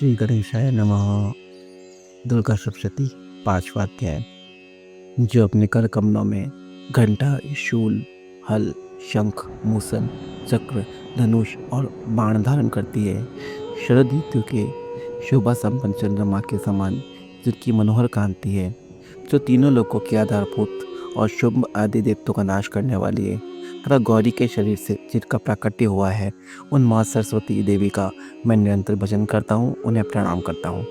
श्री गणेशाय नमः। दुर्गा सप्तशती पांचवा अध्याय। जो अपने कर कमलों में घंटा, शूल, हल, शंख, मूसल, चक्र, धनुष और बाण धारण करती है। शरद ऋतु के शोभा संपन्न चंद्रमा के समान जिनकी मनोहर कांति है, जो तीनों लोकों के आधारभूत और शुभ आदि देवताओं का नाश करने वाली है, तथा गौरी के शरीर से जिनका प्राकट्य हुआ है, उन माँ सरस्वती देवी का मैं निरंतर भजन करता हूँ, उन्हें प्रणाम करता हूँ।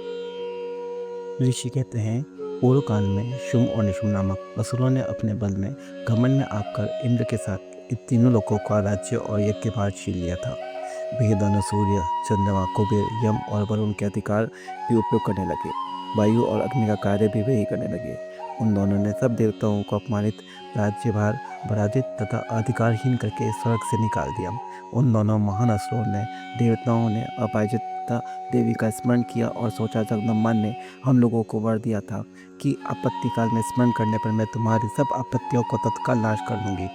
ऋषि कहते हैं, पूर्व काल में शुंभ और निशुंभ नामक असुरों ने अपने बल में घमंड में आकर इंद्र के साथ इन तीनों लोकों का राज्य और यज्ञ के भार छीन लिया था। वे दोनों सूर्य, चंद्रमा, कुबेर, यम और वरुण के अधिकार भी उपयोग करने लगे। वायु और अग्नि का कार्य भी वही करने लगे। उन दोनों ने सब देवताओं को अपमानित, राज्यभार पराजित तथा अधिकारहीन करके स्वर्ग से निकाल दिया। उन दोनों महान असुरों ने देवताओं ने अपराजिता देवी का स्मरण किया और सोचा, जगदम्बा ने हम लोगों को वर दिया था कि आपत्ति काल में स्मरण करने पर मैं तुम्हारी सब आपत्तियों को तत्काल नाश कर दूंगी।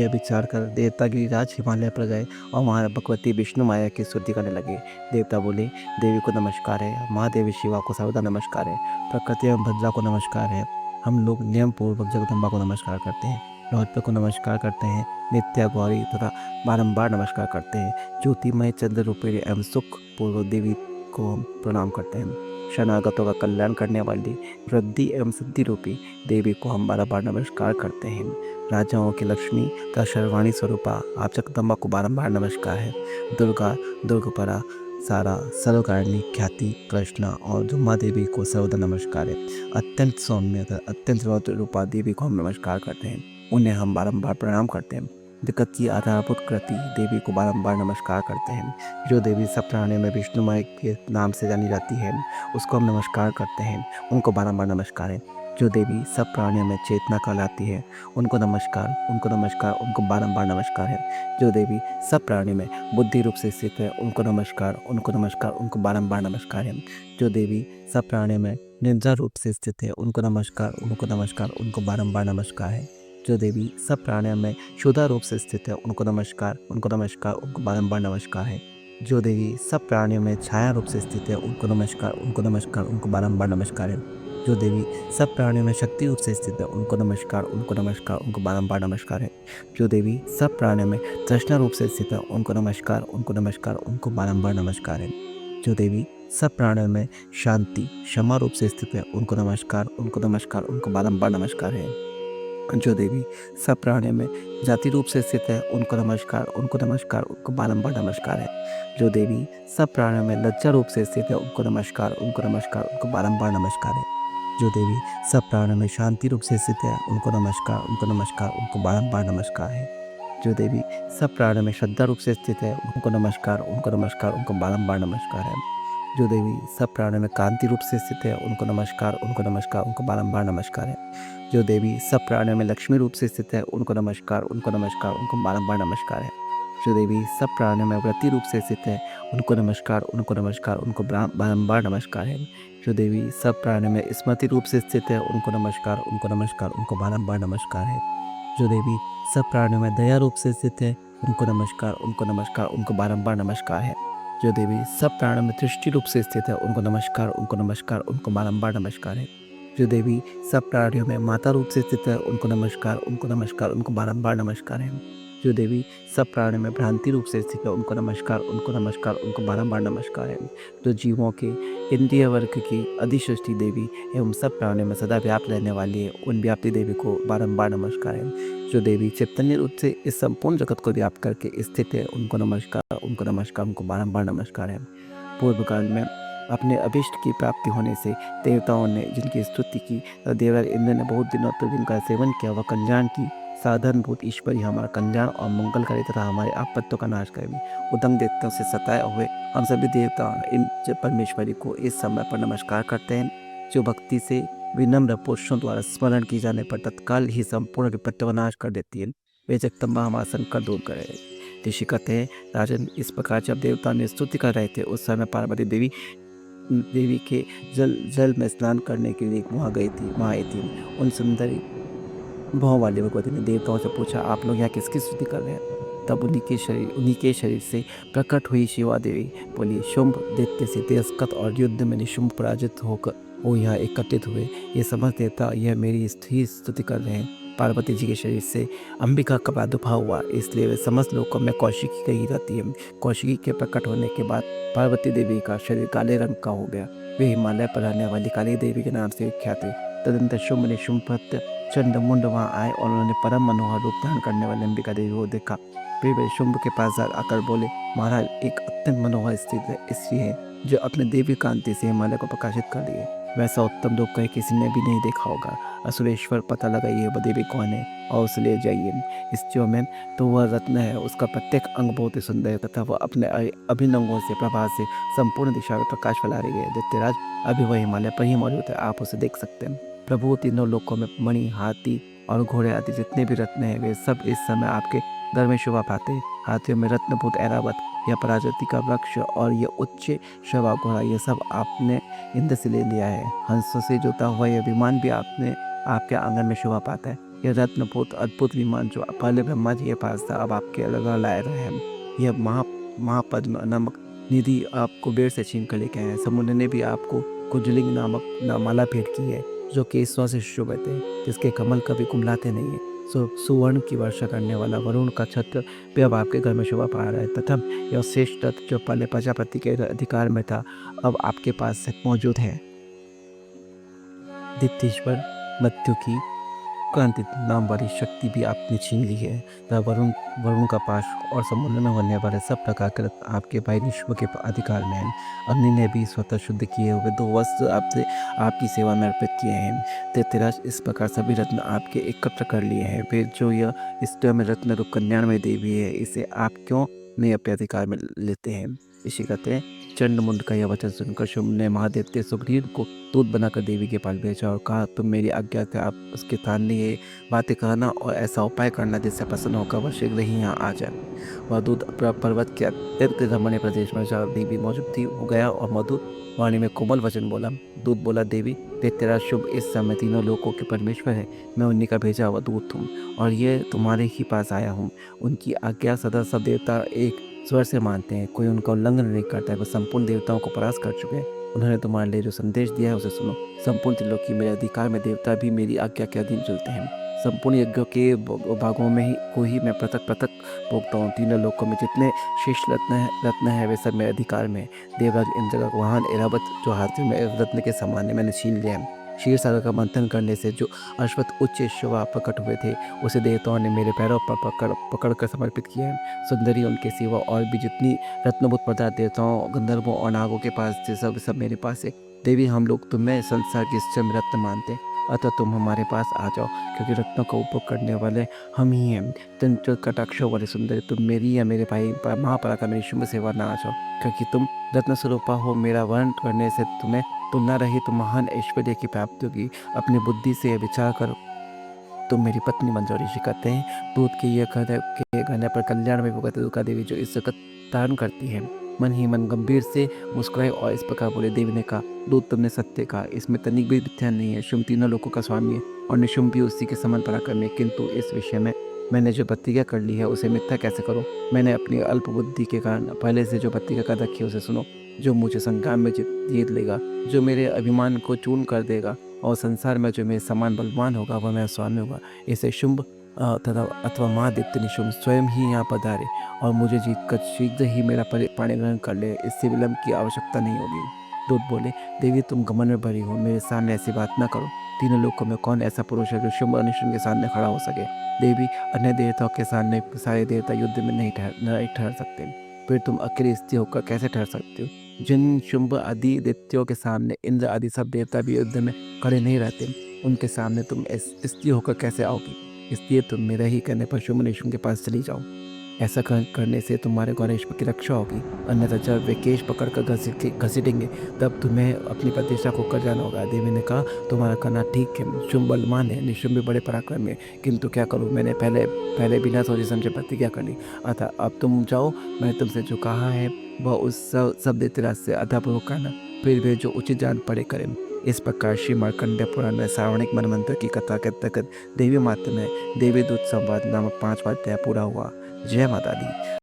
यह विचार कर देवता गिरिराज हिमालय पर गए और वहाँ भगवती विष्णु माया की स्तुति करने लगे। देवता बोले, देवी को नमस्कार है, महादेवी शिवा को सर्वदा नमस्कार है, प्रकृति एवं भद्रा को नमस्कार है। हम लोग नियम पूर्वक जगदम्बा को नमस्कार करते हैं, लौटपे को नमस्कार करते हैं, नित्या गौरी तथा बारंबार नमस्कार करते हैं। ज्योतिमय चंद्र रूपी एवं सुख पूर्व देवी को हम प्रणाम करते हैं। शरणागतों का कल्याण करने वाली वृद्धि एवं सिद्धि रूपी देवी को हम बारंबार नमस्कार करते हैं। राजाओं की लक्ष्मी तथा सर्वाणी स्वरूपा आप जगदम्बा को बारंबार नमस्कार है। दुर्गा, दुर्गपरा, सारा, सर्वकारिणी, ख्याति, कृष्णा और जुम्मा देवी को सर्वदा नमस्कार है। अत्यंत सौम्य तथा अत्यंत रौद्र रूपा देवी को हम नमस्कार करते हैं, उन्हें हम बारंबार प्रणाम करते हैं। जगत की आधारभूत कृति देवी को बारंबार नमस्कार करते हैं। जो देवी सब प्राणियों में विष्णुमय के नाम से जानी जाती है, उसको हम नमस्कार करते हैं, उनको बारंबार नमस्कार है। जो देवी सब प्राणियों में चेतना कहलाती है, उनको नमस्कार, उनको नमस्कार, उनको बारंबार नमस्कार है। जो देवी सब प्राणियों में बुद्धि रूप से स्थित है, उनको नमस्कार, उनको नमस्कार, उनको बारंबार नमस्कार है। जो देवी सब प्राणियों में निर्जा रूप से स्थित है, उनको नमस्कार, उनको नमस्कार, उनको बारंबार नमस्कार है। जो देवी सब प्राणियों में शुद्धा रूप से स्थित है, उनको नमस्कार, उनको नमस्कार, उनको बारंबार नमस्कार है। जो देवी सब प्राणियों में छाया रूप से स्थित है, उनको नमस्कार, उनको नमस्कार, उनको बारंबार नमस्कार है। जो देवी सब प्राणियों में शक्ति रूप से स्थित है, उनको नमस्कार, उनको नमस्कार, उनको बारंबार नमस्कार है। जो देवी सब प्राणियों में तृष्णा रूप से स्थित है, उनको नमस्कार, उनको नमस्कार, उनको बारंबार नमस्कार है। जो देवी सब प्राणियों में शांति, क्षमा रूप से स्थित है, उनको नमस्कार, उनको नमस्कार, उनको बारंबार नमस्कार है। जो देवी सब प्राणियों में जाति रूप से स्थित है, उनको नमस्कार, उनको नमस्कार, उनको बारंबार नमस्कार है। जो देवी सब प्राणियों में लज्जा रूप से स्थित है, उनको नमस्कार, उनको नमस्कार, उनको बारंबार नमस्कार है। जो देवी सब प्राणियों में शांति रूप से स्थित है, उनको नमस्कार, उनको नमस्कार, उनको बारंबार नमस्कार है। जो देवी सब प्राणियों में श्रद्धा रूप से स्थित है, उनको नमस्कार, उनको नमस्कार, उनको बारंबार नमस्कार है। जो देवी सब प्राणियों में कांति रूप से स्थित है, उनको नमस्कार, उनको नमस्कार, उनको बारंबार नमस्कार है। जो देवी सब प्राणियों में लक्ष्मी रूप से स्थित है, उनको नमस्कार, उनको नमस्कार, उनको बारंबार नमस्कार है। जो देवी सब प्राणियों में व्रति रूप से स्थित है, उनको नमस्कार, उनको नमस्कार, उनको बारंबार नमस्कार है। जो देवी सब प्राणियों में स्मृति रूप से स्थित है, उनको नमस्कार, उनको नमस्कार, उनको बारंबार नमस्कार है। जो देवी सब प्राणियों में दया रूप से स्थित है, उनको नमस्कार, उनको नमस्कार, उनको बारंबार नमस्कार है। जो देवी सब प्राणियों में दृष्टि रूप से स्थित है, उनको नमस्कार, उनको नमस्कार, उनको बारंबार नमस्कार है। जो देवी सब प्राणियों में माता रूप से स्थित है, उनको नमस्कार, उनको नमस्कार, उनको बारंबार नमस्कार है। जो देवी सब प्राणियों में भ्रांति रूप से स्थित है, उनको नमस्कार, उनको नमस्कार, उनको बारंबार नमस्कार है। जो जीवों के इंद्रिय वर्ग की अधिष्ठी देवी एवं सब प्राणियों में सदा व्याप्त रहने वाली है, उन व्याप्ति देवी को बारंबार नमस्कार है। जो देवी चैतन्य रूप से इस संपूर्ण जगत को व्याप्त करके स्थित है, उनको नमस्कार, उनको नमस्कार, उनको बारंबार नमस्कार है। पूर्व काल में अपने अभिष्ट की प्राप्ति होने से देवताओं ने जिनकी स्तुति की, देवराज इंद्र ने बहुत दिनों तक जिनका सेवन किया, वह कल्याण की साधनभूत ईश्वरी हमारा कल्याण और मंगल करे तथा हमारे आपत्तियों का नाश करे। उदंग देवताओं से सताए हुए हम सभी देवता इन परमेश्वरी को इस समय पर नमस्कार करते हैं, जो भक्ति से विनम्र पुरुषों द्वारा स्मरण की जाने पर तत्काल ही संपूर्ण विपत्तियों का नाश कर देती है। वे जगदम्बा हमारा संकट दूर करे। ऋषि कहते हैं, राजन, इस प्रकार जब देवता ने स्तुति कर रहे थे, उस समय पार्वती देवी के जल में स्नान करने के लिए वहाँ आई थी। उन सुंदरी भाव वाली भगवती ने देवताओं से पूछा, आप लोग यहाँ किसकी स्तुति कर रहे हैं? तब उन्हीं के शरीर से प्रकट हुई शिवा देवी बोली, शुंभ दैत्य से तिरस्कृत और युद्ध में निशुंभ पराजित होकर वो यहाँ एकत्रित हुए। ये समस्त देवता यह मेरी स्थिर स्तुति कर रहे हैं। पार्वती जी के शरीर से अंबिका का प्रादुर्भाव हुआ, इसलिए वे समस्त लोकों में कौशिकी कही जाती है। कौशिकी के प्रकट होने के बाद पार्वती देवी का शरीर काले रंग का हो गया। वे हिमालय पर रहने वाली काली देवी के नाम से विख्यात है। तदंतर शुंभ ने शुंभ चंड मुंड वहाँ आए और उन्होंने परम मनोहर रूप धारण करने वाली अंबिका देवी को देखा। फिर वे शुंभ के पास आकर बोले, महाराज, एक अत्यंत मनोहर स्त्री है जो अपने देवी कांति से हिमालय को प्रकाशित कर रही है। वैसा उत्तम रूप कहीं किसी ने भी नहीं देखा होगा। असुरेश्वर, पता लगाइए वह देवी कौन है और उसे ले जाइए। स्त्रियों में तो वह रत्न है, उसका प्रत्येक अंग बहुत ही सुंदर है तथा वह अपने अभिन्न अंगों से प्रभा से संपूर्ण दिशा में प्रकाश फैला रही है। दैत्यराज, अभी वह हिमालय पर ही मौजूद है, आप उसे देख सकते हैं। प्रभु, तीनों लोकों में मणि, हाथी और घोड़े आदि जितने भी रत्न हैं वे सब इस समय आपके घर में शोभा पाते हैं। हाथियों में रत्नभूत ऐरावत, यह पराजति का वृक्ष और यह उच्च शोभा घोड़ा, यह सब आपने इंद्र से ले लिया है। हंसों से जुता हुआ यह विमान भी आपके आंगन में शोभा पाता है। यह रत्नभूत अद्भुत विमान जो पहले ब्रह्मा जी के पास था, अब आपके अलग लाए रहे हैं। यह महापद्म नामक निधि आप कुबेर से छीन कर लेके आए हैं। समुद्र ने भी आपको कुजलिंग नामक माला भेंट की है, जो केसवा से सुशोभित है, जिसके कमल कभी कुमलाते नहीं है। सुवर्ण की वर्षा करने वाला वरुण का छत्र भी अब आपके घर में शोभा पा रहा है तथा यह श्रेष्ठ रथ जो पहले प्रजापति के अधिकार में था, अब आपके पास मौजूद है। दित्येश्वर मृत्यु की क्रांति नाम वाली शक्ति भी आपने छीन ली है। तथा वरुण का पाश और समुद्र में होने वाले सब प्रकार के रत्न आपके भाई विश्व के अधिकार में हैं। अग्नि ने भी स्वतः शुद्ध किए हुए 2 वस्त्र आपकी सेवा में अर्पित किए हैं। दैत्यराज, इस प्रकार सभी रत्न आपके एकत्र कर लिए हैं। फिर जो यह स्त्रियों में रत्न रूप कल्याणमय देवी है, इसे आप क्यों नहीं अपने अधिकार में लेते हैं? इसी कहते हैं। चंडमुंड का यह वचन सुनकर शुंभ ने महादेव सुग्रीव को दूत बनाकर देवी के पास भेजा और कहा, तुम मेरी आज्ञा से आप उसके सामने ये बातें कहना और ऐसा उपाय करना जिससे प्रसन्न होकर वह शीघ्र ही यहाँ आ जाए। वह दूत पर्वत के अत्यंत रमणीय प्रदेश में जहाँ देवी मौजूद थी हो गया और मधुर वाणी में कोमल वचन बोला। दूत बोला, देवी, तेरा शुभ इस समय तीनों लोकों के परमेश्वर है। मैं उन्हीं का भेजा हुआ दूत हूँ और ये तुम्हारे ही पास आया हूँ। उनकी आज्ञा सदा सब देवता एक स्वर से मानते हैं, कोई उनका उल्लंघन नहीं करता है। वो संपूर्ण देवताओं को परास्त कर चुके हैं। उन्होंने तुम्हारे लिए जो संदेश दिया है उसे सुनो। संपूर्ण त्रिलोकी मेरे अधिकार में, देवता भी मेरी आज्ञा के अधीन चलते हैं। संपूर्ण यज्ञों के भागों में ही मैं पृथक भोगता हूँ। तीनों लोकों में जितने शेष रत्न है वे सब मेरे अधिकार में। देवराज इंद्र का वाहन ऐरावत जो हाथियों में रत्न के समान है, मैंने छीन लिया है। क्षीर सागर का मंथन करने से जो अश्वत्थ उच्च शोभा प्रकट हुए थे, उसे देवताओं ने मेरे पैरों पर पकड़ कर समर्पित किया है। सुंदरी, उनके सिवा और भी जितनी रत्नभूत पदार्थ देवताओं, गंधर्वों और नागों के पास थे, सब मेरे पास है। देवी, हम लोग तुम्हें संसार के इष्टतम रत्न मानते, अतः तुम हमारे पास आ जाओ, क्योंकि रत्नों का उपभोग करने वाले हम ही हैं। चंचल कटाक्षों वाले सुंदरी, तुम मेरी या मेरे भाई महापराक्रमी शुंभ सेवा ना आ जाओ, क्योंकि तुम रत्न स्वरूपा हो। मेरा वर्ण करने से तुम न रही तो महान ऐश्वर्य की प्राप्ति होगी। अपनी बुद्धि से विचार करो, तुम मेरी पत्नी बन जाओ। ऋषि कहते हैं, दूत के यह कहने पर कल्याण में भगवती दुर्गा देवी जो इस जगत धारण करती है, मन ही मन गंभीर से मुस्कुराए और इस प्रकार बोले। देवी ने कहा, दूत, तुमने सत्य कहा, इसमें तनिक भी मिथ्या नहीं है। शुंभ तीनों लोगों का स्वामी है और निशुंभ भी उसी के समान पराक्रमी है, किंतु इस विषय में मैंने जो प्रतिज्ञा कर ली है उसे मिथ्या कैसे करूं? मैंने अपनी अल्प बुद्धि के कारण पहले से जो प्रतिज्ञा कर रखी है उसे सुनो। जो मुझे संग्राम में जीत लेगा, जो मेरे अभिमान को चूर्ण कर देगा और संसार में जो मेरे समान बलवान होगा, वह मेरा स्वामी होगा। इसे शुंभ अथवा महादित्य निशुंभ स्वयं ही यहाँ पधारे और मुझे जीतकर शीघ्र ही मेरा पाणी ग्रहण कर ले, इससे विलंब की आवश्यकता नहीं होगी। दूत बोले, देवी, तुम घमंड में भरी हो, मेरे सामने ऐसी बात न करो। तीनों लोकों में कौन ऐसा पुरुष है जो शुंभ और निशुंभ के सामने खड़ा हो सके? देवी, अन्य देवताओं के सामने सारे देवता युद्ध में नहीं ठहर सकते, फिर तुम अकेले स्थिर होकर कैसे ठहर सकते हो? जिन शुंभ आदि दैत्यों के सामने इंद्र आदि सब देवता भी युद्ध में खड़े नहीं रहते, उनके सामने तुम स्थिर होकर कैसे आओगी? इसलिए तुम मेरे ही कहने पर शुंभ निशुंभ के पास चली जाओ। ऐसा करने से तुम्हारे गणेश की रक्षा होगी, अन्यथा जब वे केश पकड़ कर घसीटेंगे तब तुम्हें अपनी प्रतिष्ठा को कर जाना होगा। देवी ने कहा, तुम्हारा कहना ठीक है। शुंभ बलवान है, निशुंभ भी बड़े पराक्रमी है, किंतु क्या करूँ, मैंने पहले बिना सोचे समझे प्रतिज्ञा कर ली। अतः अब तुम जाओ, मैं तुमसे जो कहा है वह उस सब दैत्यराज से अधापूर्वक करना, फिर वे जो उचित जान पड़े करें। इस प्रकार श्री मार्कंडेय पुराण में सावर्णिक मनमंत्र की कथा के अंतर्गत देवी माता में देवी दूत संवाद नामक 5वां अध्याय पूरा हुआ। जय माता दी।